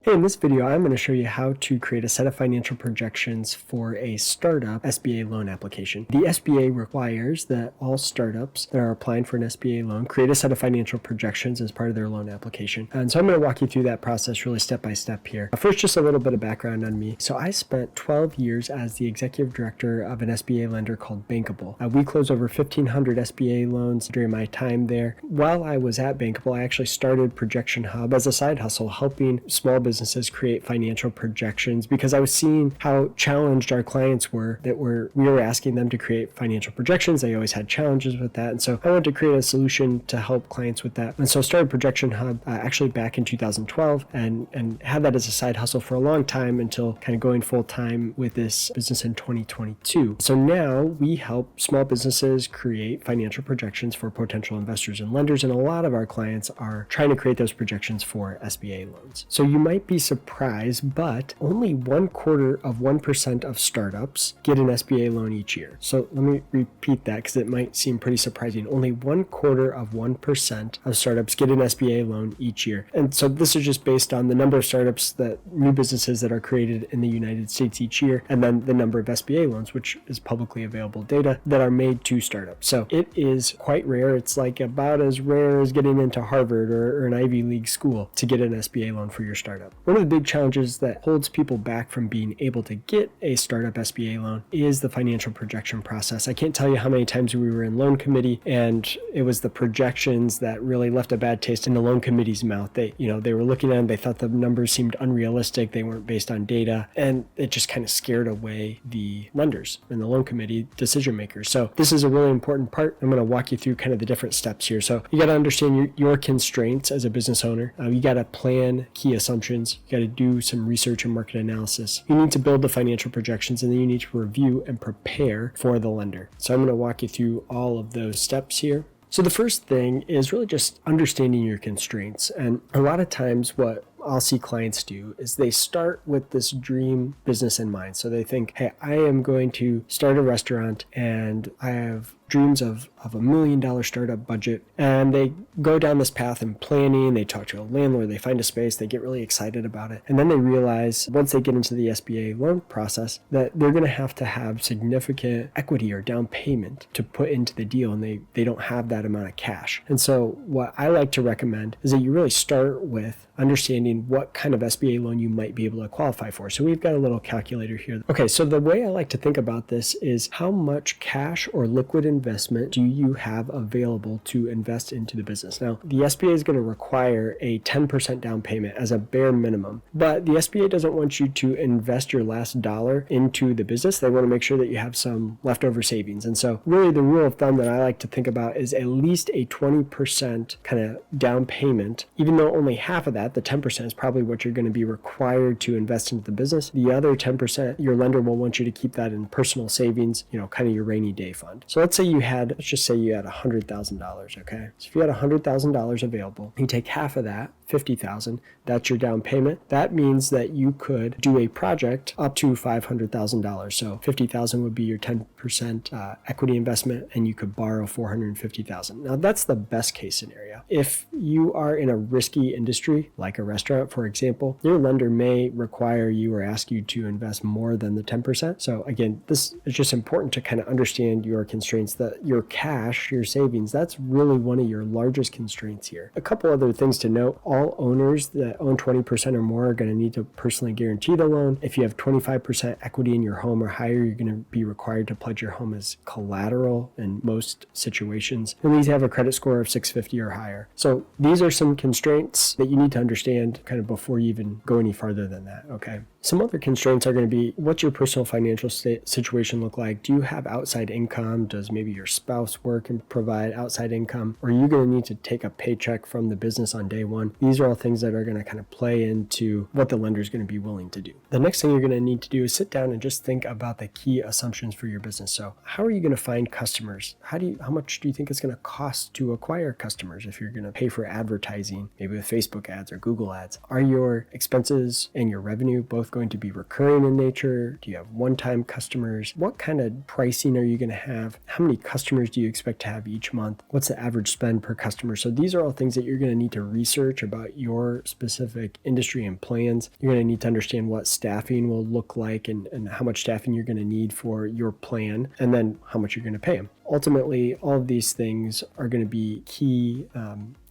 Hey, in this video, I'm going to show you how to create a set of financial projections for a startup SBA loan application. The SBA requires that all startups that are applying for an SBA loan create a set of financial projections as part of their loan application. And so I'm going to walk you through that process really step by step here. First, just a little bit of background on me. So I spent 12 years as the executive director of an SBA lender called Bankable. We closed over 1,500 SBA loans during my time there. While I was at Bankable, I actually started Projection Hub as a side hustle, helping small businesses create financial projections because I was seeing how challenged our clients were we were asking them to create financial projections. They always had challenges with that. And so I wanted to create a solution to help clients with that. And so I started Projection Hub actually back in 2012 and had that as a side hustle for a long time until kind of going full time with this business in 2022. So now we help small businesses create financial projections for potential investors and lenders. And a lot of our clients are trying to create those projections for SBA loans. So you might be surprised, but only 1/4% of startups get an SBA loan each year. So let me repeat that because it might seem pretty surprising. Only 1/4% of startups get an SBA loan each year. And so this is just based on the number of startups, new businesses that are created in the United States each year, and then the number of SBA loans, which is publicly available data that are made to startups. So it is quite rare. It's like about as rare as getting into Harvard or an Ivy League school to get an SBA loan for your startup. One of the big challenges that holds people back from being able to get a startup SBA loan is the financial projection process. I can't tell you how many times we were in loan committee and it was the projections that really left a bad taste in the loan committee's mouth. They were looking at them, they thought the numbers seemed unrealistic, they weren't based on data, and it just kind of scared away the lenders and the loan committee decision makers. So this is a really important part. I'm going to walk you through kind of the different steps here. So you got to understand your constraints as a business owner. You got to plan key assumptions. You got to do some research and market analysis. You need to build the financial projections, and then you need to review and prepare for the lender. So I'm going to walk you through all of those steps here. So the first thing is really just understanding your constraints. And a lot of times what I'll see clients do is they start with this dream business in mind. So they think, hey, I am going to start a restaurant and I have dreams of $1 million startup budget. And they go down this path in planning, they talk to a landlord, they find a space, they get really excited about it. And then they realize once they get into the SBA loan process that they're going to have significant equity or down payment to put into the deal, and they don't have that amount of cash. And so what I like to recommend is that you really start with understanding what kind of SBA loan you might be able to qualify for. So we've got a little calculator here. Okay, so the way I like to think about this is how much cash or liquid investment do you have available to invest into the business? Now, the SBA is going to require a 10% down payment as a bare minimum, but the SBA doesn't want you to invest your last dollar into the business. They want to make sure that you have some leftover savings. And so really the rule of thumb that I like to think about is at least a 20% kind of down payment, even though only half of that, the 10%, is probably what you're going to be required to invest into the business. The other 10%, your lender will want you to keep that in personal savings, kind of your rainy day fund. So let's just say you had $100,000, okay? So if you had $100,000 available, you take half of that, $50,000, that's your down payment. That means that you could do a project up to $500,000. So $50,000 would be your 10% equity investment, and you could borrow $450,000. Now that's the best case scenario. If you are in a risky industry, like a restaurant, for example, your lender may require you or ask you to invest more than the 10%. So again, this is just important to kind of understand your constraints, that your cash, your savings, that's really one of your largest constraints here. A couple other things to note: all owners that own 20% or more are going to need to personally guarantee the loan. If you have 25% equity in your home or higher, you're going to be required to pledge your home as collateral in most situations. And these have a credit score of 650 or higher. So these are some constraints that you need to understand kind of before you even go any farther than that, okay? Some other constraints are going to be, what's your personal financial situation look like? Do you have outside income? Does maybe your spouse work and provide outside income? Or are you going to need to take a paycheck from the business on day one? These are all things that are going to kind of play into what the lender is going to be willing to do. The next thing you're going to need to do is sit down and just think about the key assumptions for your business. So how are you going to find customers? How much do you think it's going to cost to acquire customers if you're going to pay for advertising, maybe with Facebook ads or Google ads? Are your expenses and your revenue both going to be recurring in nature? Do you have one-time customers? What kind of pricing are you going to have? How many customers do you expect to have each month? What's the average spend per customer? So these are all things that you're going to need to research about about your specific industry and plans. You're going to need to understand what staffing will look like and how much staffing you're going to need for your plan, and then how much you're going to pay them. Ultimately, all of these things are going to be key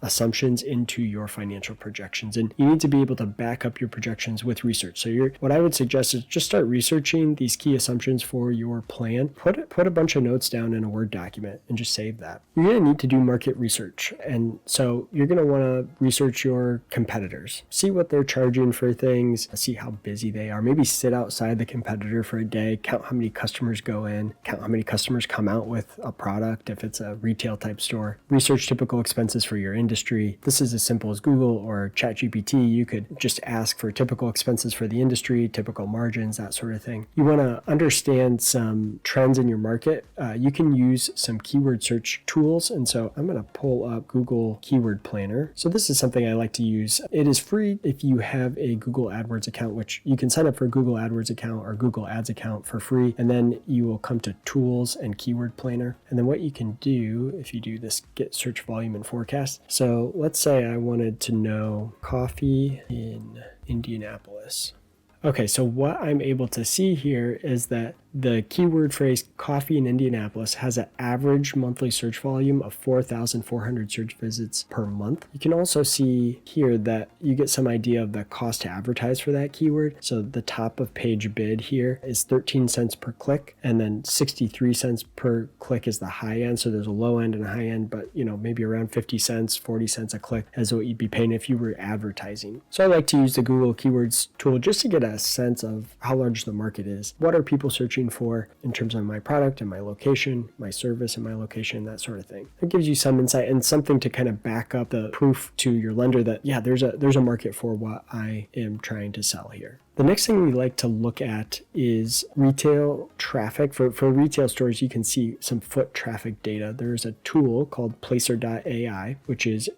assumptions into your financial projections, and you need to be able to back up your projections with research. So what I would suggest is just start researching these key assumptions for your plan. Put a bunch of notes down in a Word document and just save that. You're going to need to do market research, and so you're going to want to research your competitors, see what they're charging for things, see how busy they are, maybe sit outside the competitor for a day, count how many customers go in, count how many customers come out with a product if it's a retail type store. Research typical expenses for your industry. This is as simple as Google or ChatGPT. You could just ask for typical expenses for the industry, typical margins, that sort of thing. You want to understand some trends in your market. You can use some keyword search tools, and so I'm going to pull up Google Keyword Planner. So this is something I like to use. It is free if you have a Google AdWords account, which you can sign up for a Google AdWords account or Google Ads account for free, and then you will come to Tools and Keyword Planner. And then what you can do if you do this get search volume and forecast. So let's say I wanted to know coffee in Indianapolis. Okay, so what I'm able to see here is that the keyword phrase coffee in Indianapolis has an average monthly search volume of 4,400 search visits per month. You can also see here that you get some idea of the cost to advertise for that keyword. So the top of page bid here is 13 cents per click, and then 63 cents per click is the high end. So there's a low end and a high end, but maybe around 50 cents, 40 cents a click is what you'd be paying if you were advertising. So I like to use the Google Keywords tool just to get a sense of how large the market is. What are people searching for in terms of my product and my location, my service and my location, that sort of thing. It gives you some insight and something to kind of back up the proof to your lender that, yeah, there's a market for what I am trying to sell here. The next thing we like to look at is retail traffic. For retail stores, you can see some foot traffic data. There's a tool called Placer.ai, which is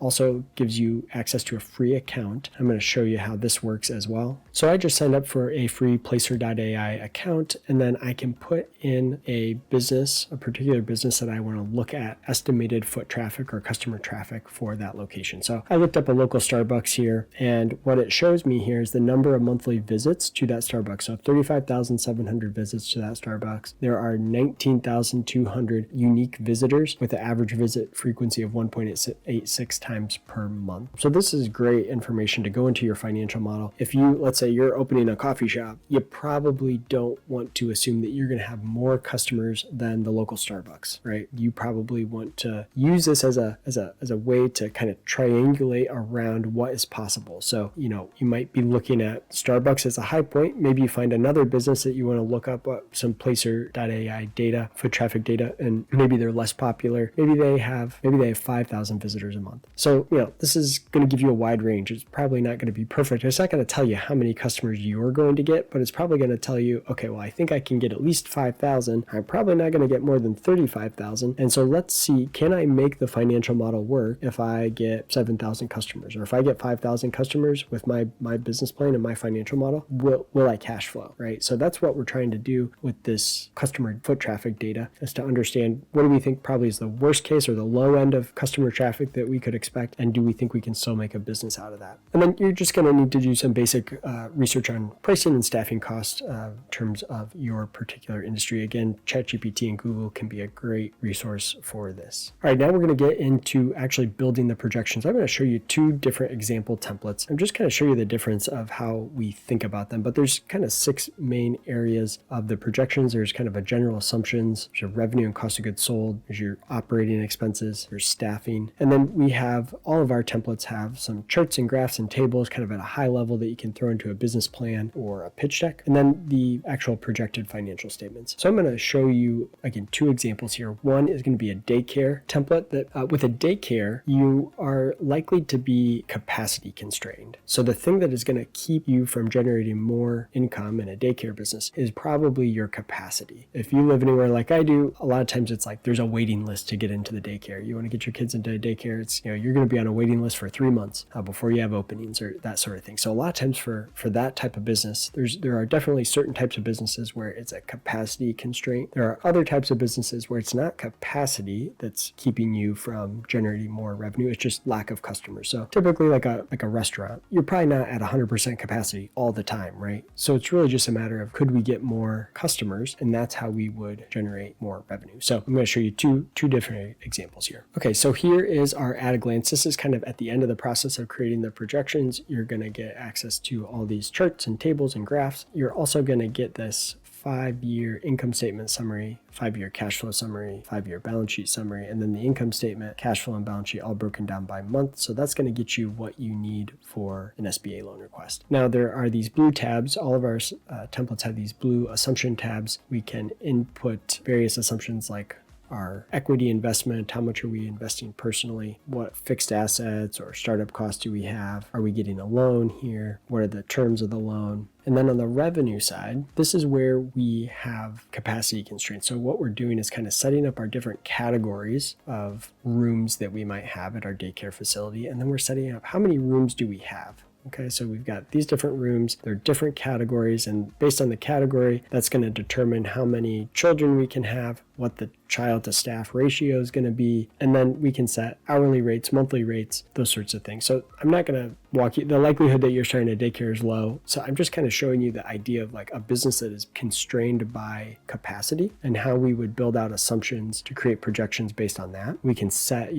also gives you access to a free account. I'm going to show you how this works as well. So I just signed up for a free Placer.ai account, and then I can put in a particular business that I want to look at estimated foot traffic or customer traffic for that location. So I looked up a local Starbucks here, and what it shows me here is the number of monthly visits to that Starbucks. So 35,700 visits to that Starbucks. There are 19,200 unique visitors with an average visit frequency of 1.86 times per month. So this is great information to go into your financial model. If let's say you're opening a coffee shop, you probably don't want to assume that you're going to have more customers than the local Starbucks, right? You probably want to use this as a way to kind of triangulate around what is possible. So, you might be looking at Starbucks as a high point. Maybe you find another business that you want to look up some Placer.ai data, foot traffic data, and maybe they're less popular. Maybe they have 5,000 visitors a month. So, this is going to give you a wide range. It's probably not going to be perfect. It's not going to tell you how many customers you're going to get, but it's probably going to tell you, okay, well, I think I can get at least 5,000. I'm probably not going to get more than 35,000. And so let's see, can I make the financial model work if I get 7,000 customers, or if I get 5,000 customers with my business plan and my financial model, will I cash flow, right? So that's what we're trying to do with this customer foot traffic data, is to understand what do we think probably is the worst case or the low end of customer traffic that we could expect, and do we think we can still make a business out of that? And then you're just going to need to do some basic research on pricing and staffing costs in terms of your particular industry. Again, ChatGPT and Google can be a great resource for this. All right, now we're going to get into actually building the projections. I'm going to show you two different example templates. I'm just going to show you the difference of how we think about them, but there's kind of 6 main areas of the projections. There's kind of a general assumptions, there's your revenue and cost of goods sold, there's your operating expenses, there's staffing, and then we have all of our templates have some charts and graphs and tables kind of at a high level that you can throw into a business plan or a pitch deck, and then the actual projected financial statements. So I'm going to show you again 2 examples here. One is going to be a daycare template that with a daycare, you are likely to be capacity constrained. So the thing that is going to keep you from from generating more income in a daycare business is probably your capacity. If you live anywhere like I do, a lot of times it's like there's a waiting list to get into the daycare. You want to get your kids into a daycare, it's, you're going to be on a waiting list for 3 months before you have openings or that sort of thing. So a lot of times for that type of business, there are definitely certain types of businesses where it's a capacity constraint. There are other types of businesses where it's not capacity that's keeping you from generating more revenue. It's just lack of customers. So typically like a restaurant, you're probably not at 100% capacity all the time, right? So it's really just a matter of could we get more customers, and that's how we would generate more revenue. So I'm going to show you two different examples here. Okay, so here is our at a glance. This is kind of at the end of the process of creating the projections. You're going to get access to all these charts and tables and graphs. You're also going to get this 5-year income statement summary, 5-year cash flow summary, 5-year balance sheet summary, and then the income statement, cash flow, and balance sheet all broken down by month. So that's going to get you what you need for an SBA loan request. Now there are these blue tabs. All of our templates have these blue assumption tabs. We can input various assumptions like our equity investment, how much are we investing personally, what fixed assets or startup costs do we have, are we getting a loan here, what are the terms of the loan. And then on the revenue side, this is where we have capacity constraints. So what we're doing is kind of setting up our different categories of rooms that we might have at our daycare facility. And then we're setting up how many rooms do we have. Okay, so we've got these different rooms, they're different categories, and based on the category, that's going to determine how many children we can have, what the child to staff ratio is going to be, and then we can set hourly rates, monthly rates, those sorts of things. So I'm not going to walk you, the likelihood that you're starting a daycare is low. So I'm just kind of showing you the idea of like a business that is constrained by capacity and how we would build out assumptions to create projections based on that. We can set,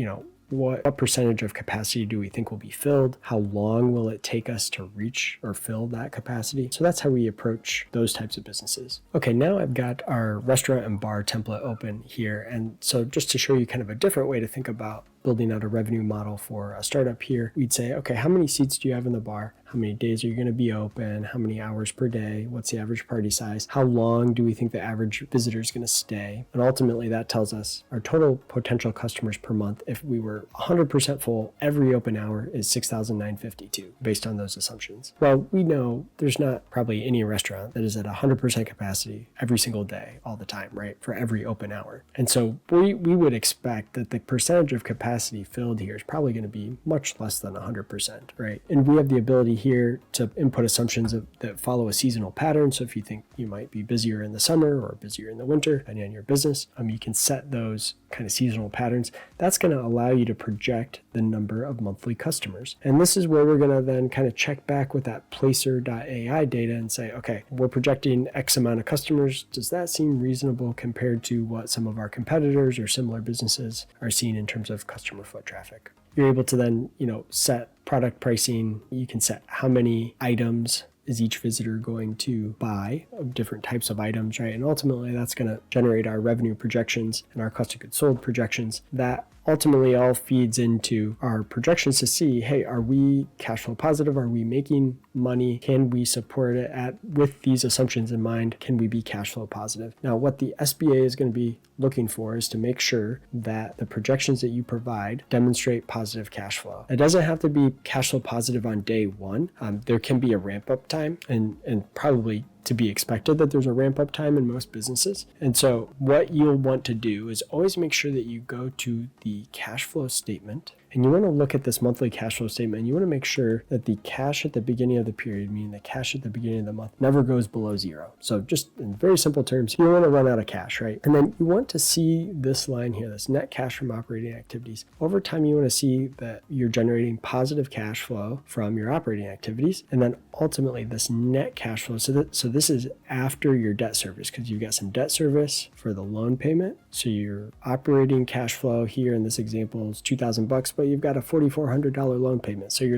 what percentage of capacity do we think will be filled? How long will it take us to reach or fill that capacity? So that's how we approach those types of businesses. Okay, now I've got our restaurant and bar template open here. And so just to show you kind of a different way to think about building out a revenue model for a startup here, we'd say, okay, how many seats do you have in the bar? How many days are you going to be open? How many hours per day? What's the average party size? How long do we think the average visitor is going to stay? And ultimately that tells us our total potential customers per month. If we were 100% full, every open hour is 6,952 based on those assumptions. Well, we know there's not probably any restaurant that is at 100% capacity every single day, all the time, right? For every open hour. And so we would expect that the percentage of capacity filled here is probably going to be much less than 100%, right? And we have the ability here to input assumptions that follow a seasonal pattern. So if you think you might be busier in the summer or busier in the winter, depending on your business, you can set those kind of seasonal patterns. That's going to allow you to project the number of monthly customers. And this is where we're going to then kind of check back with that Placer.ai data and say, okay, we're projecting X amount of customers. Does that seem reasonable compared to what some of our competitors or similar businesses are seeing in terms of customer foot traffic? You're able to then, set product pricing. You can set how many items is each visitor going to buy of different types of items, right? And ultimately that's going to generate our revenue projections and our cost of goods sold projections. That ultimately all feeds into our projections to see, hey, are we cash flow positive? Are we making money? Can we support it with these assumptions in mind? Can we be cash flow positive? Now, what the SBA is going to be looking for is to make sure that the projections that you provide demonstrate positive cash flow. It doesn't have to be cash flow positive on day one. There can be a ramp up time and probably to be expected that there's a ramp up time in most businesses. And so what you'll want to do is always make sure that you go to the cash flow statement and you want to look at this monthly cash flow statement and you want to make sure that the cash at the beginning of the period, meaning the cash at the beginning of the month, never goes below zero. So just in very simple terms, you don't want to run out of cash, right? And then you want to see this line here, this net cash from operating activities. Over time, you want to see that you're generating positive cash flow from your operating activities. And then ultimately this net cash flow. So this is after your debt service because you've got some debt service for the loan payment. So your operating cash flow here in this example is $2,000, but you've got a $4,400 loan payment. So you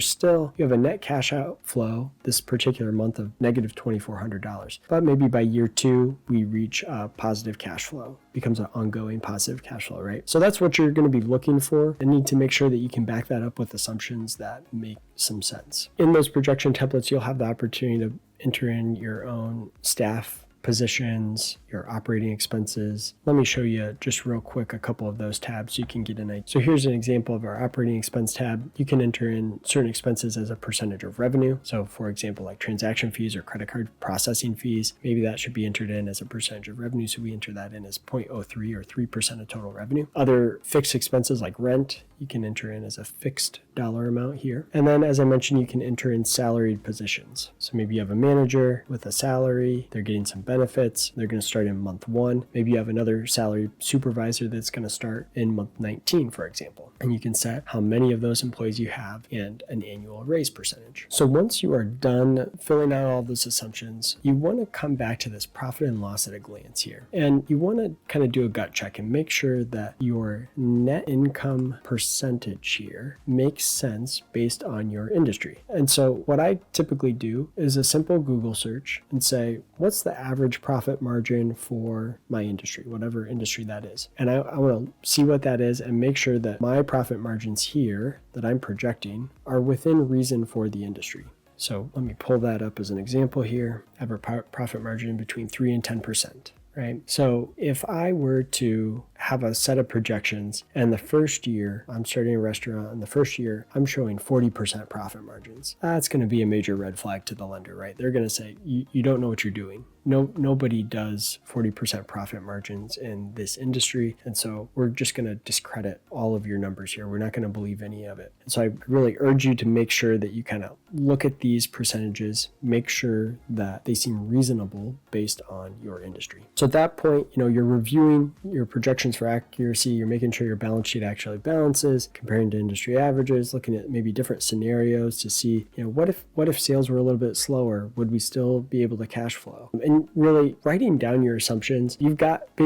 have a net cash outflow this particular month of negative $2,400. But maybe by year 2, we reach a positive cash flow, becomes an ongoing positive cash flow, right? So that's what you're going to be looking for and need to make sure that you can back that up with assumptions that make some sense. In those projection templates, you'll have the opportunity to enter in your own staff positions, your operating expenses. Let me show you just real quick a couple of those tabs so you can get an idea. So here's an example of our operating expense tab. You can enter in certain expenses as a percentage of revenue. So for example, like transaction fees or credit card processing fees, maybe that should be entered in as a percentage of revenue. So we enter that in as 0.03 or 3% of total revenue. Other fixed expenses like rent, you can enter in as a fixed dollar amount here. And then as I mentioned, you can enter in salaried positions. So maybe you have a manager with a salary, they're getting some benefits, they're going to start in month 1. Maybe you have another salary supervisor that's going to start in month 19, for example. And you can set how many of those employees you have and an annual raise percentage. So once you are done filling out all those assumptions, you want to come back to this profit and loss at a glance here. And you want to kind of do a gut check and make sure that your net income percentage here makes sense based on your industry. And so what I typically do is a simple Google search and say, what's the average profit margin for my industry, whatever industry that is? And I want to see what that is and make sure that my profit margins here that I'm projecting are within reason for the industry. So let me pull that up as an example here. I have a profit margin between 3 and 10%. Right? So if I were to have a set of projections and the first year I'm starting a restaurant and the first year I'm showing 40% profit margins, that's going to be a major red flag to the lender, right? They're going to say, you don't know what you're doing. Nobody does 40% profit margins in this industry. And so we're just going to discredit all of your numbers here. We're not going to believe any of it. And so I really urge you to make sure that you kind of look at these percentages, make sure that they seem reasonable based on your industry. So at that point, you're reviewing your projections for accuracy. You're making sure your balance sheet actually balances, comparing to industry averages, looking at maybe different scenarios to see, what if sales were a little bit slower? Would we still be able to cash flow? And really writing down your assumptions. You've got the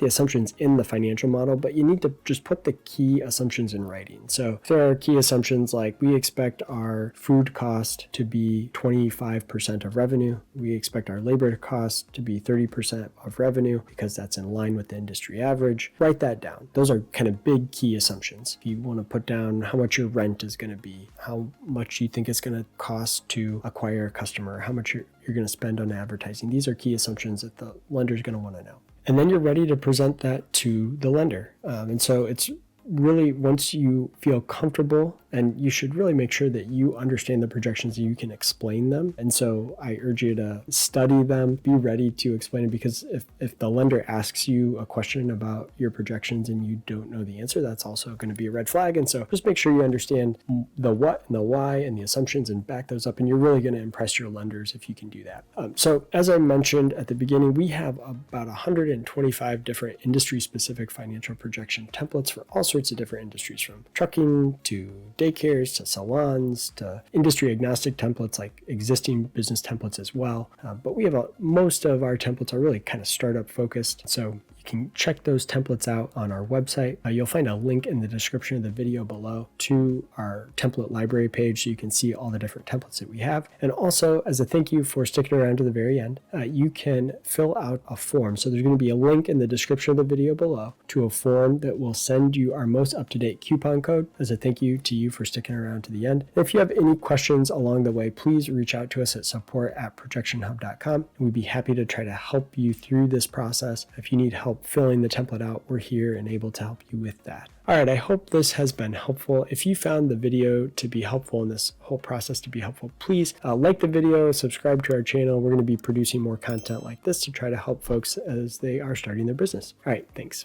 assumptions in the financial model, but you need to just put the key assumptions in writing. So if there are key assumptions like we expect our food cost to be 25% of revenue, we expect our labor cost to be 30% of revenue because that's in line with the industry average. Write that down. Those are kind of big key assumptions. If you want to put down how much your rent is going to be, how much you think it's going to cost to acquire a customer, how much you're going to spend on advertising. These are key assumptions that the lender is going to want to know. And then you're ready to present that to the lender. And so it's really, once you feel comfortable, and you should really make sure that you understand the projections and you can explain them. And so I urge you to study them, be ready to explain it, because if the lender asks you a question about your projections and you don't know the answer, that's also going to be a red flag. And so just make sure you understand the what and the why and the assumptions and back those up. And you're really going to impress your lenders if you can do that. So as I mentioned at the beginning, we have about 125 different industry-specific financial projection templates for all sorts of different industries, from trucking to daycares to salons to industry agnostic templates like existing business templates as well. But we have most of our templates are really kind of startup focused. So you can check those templates out on our website. You'll find a link in the description of the video below to our template library page so you can see all the different templates that we have. And also, as a thank you for sticking around to the very end, you can fill out a form. So there's going to be a link in the description of the video below to a form that will send you our most up-to-date coupon code as a thank you to you for sticking around to the end. And if you have any questions along the way, please reach out to us at support@projectionhub.com. And we'd be happy to try to help you through this process. If you need help filling the template out, we're here and able to help you with that. All right, I hope this has been helpful. If you found the video to be helpful and this whole process to be helpful, please like the video, subscribe to our channel. We're going to be producing more content like this to try to help folks as they are starting their business. All right, thanks.